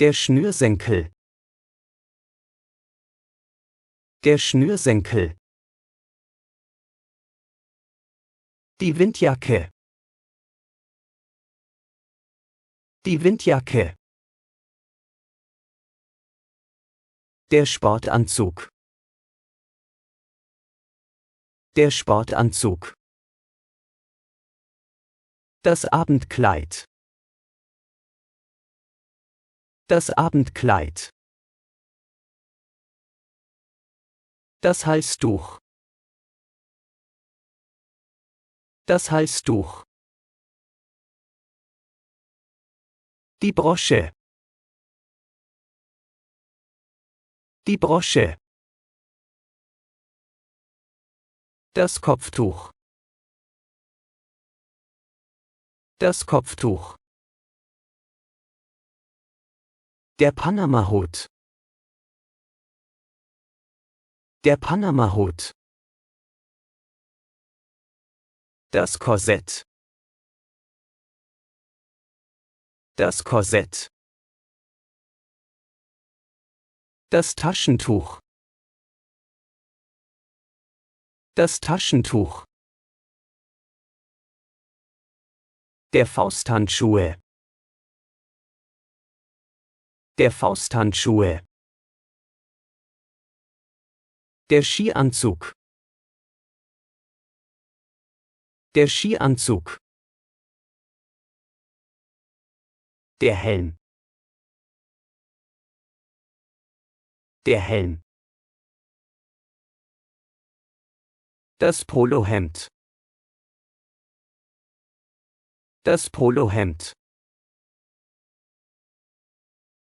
Der Schnürsenkel. Der Schnürsenkel. Die Windjacke. Die Windjacke. Der Sportanzug. Der Sportanzug. Das Abendkleid. Das Abendkleid. Das Halstuch. Das Halstuch. Die Brosche. Die Brosche. Das Kopftuch. Das Kopftuch. Der Panamahut. Der Panamahut. Das Korsett. Das Korsett. Das Taschentuch. Das Taschentuch. Der Fausthandschuhe. Der Fausthandschuhe. Der Skianzug. Der Skianzug. Der Helm. Der Helm. Das Polohemd. Das Polohemd.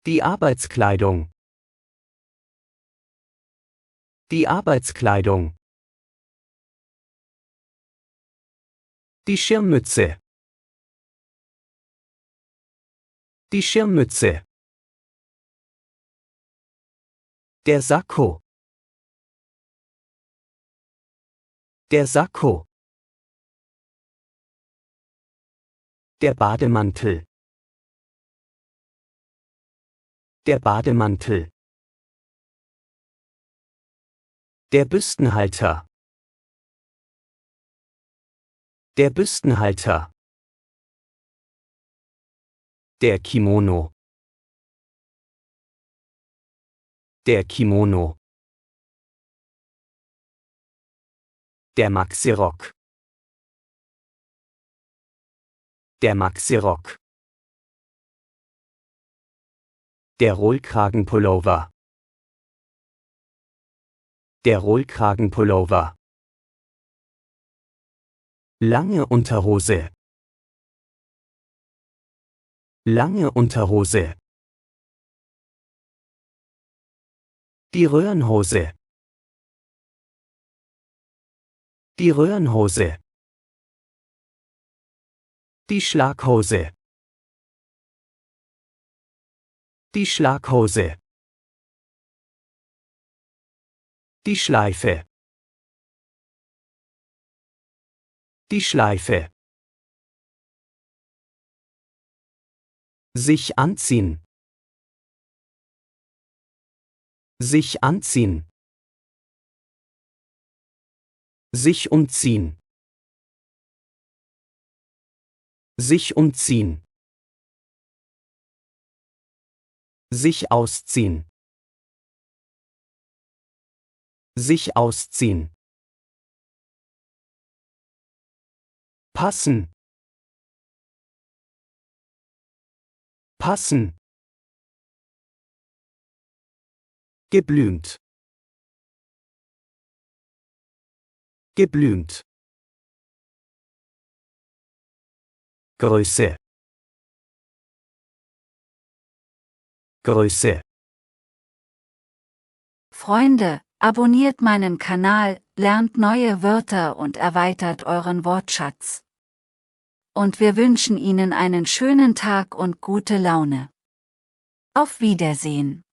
Die Arbeitskleidung. Die Arbeitskleidung. Die Schirmmütze. Die Schirmmütze. Der Sakko. Der Sakko. Der Bademantel. Der Bademantel. Der Büstenhalter. Der Büstenhalter. Der Kimono. Der Kimono. Der Maxirock. Der Maxirock. Der Rollkragenpullover. Der Rollkragenpullover. Lange Unterhose. Lange Unterhose. Die Röhrenhose. Die Röhrenhose. Die Schlaghose. Die Schlaghose. Die Schleife. Die Schleife. Sich anziehen. Sich anziehen. Sich umziehen. Sich umziehen. Sich ausziehen. Sich ausziehen. Passen. Passen. Geblümt. Geblümt. Größe. Größe. Freunde, abonniert meinen Kanal, lernt neue Wörter und erweitert euren Wortschatz. Und wir wünschen Ihnen einen schönen Tag und gute Laune. Auf Wiedersehen.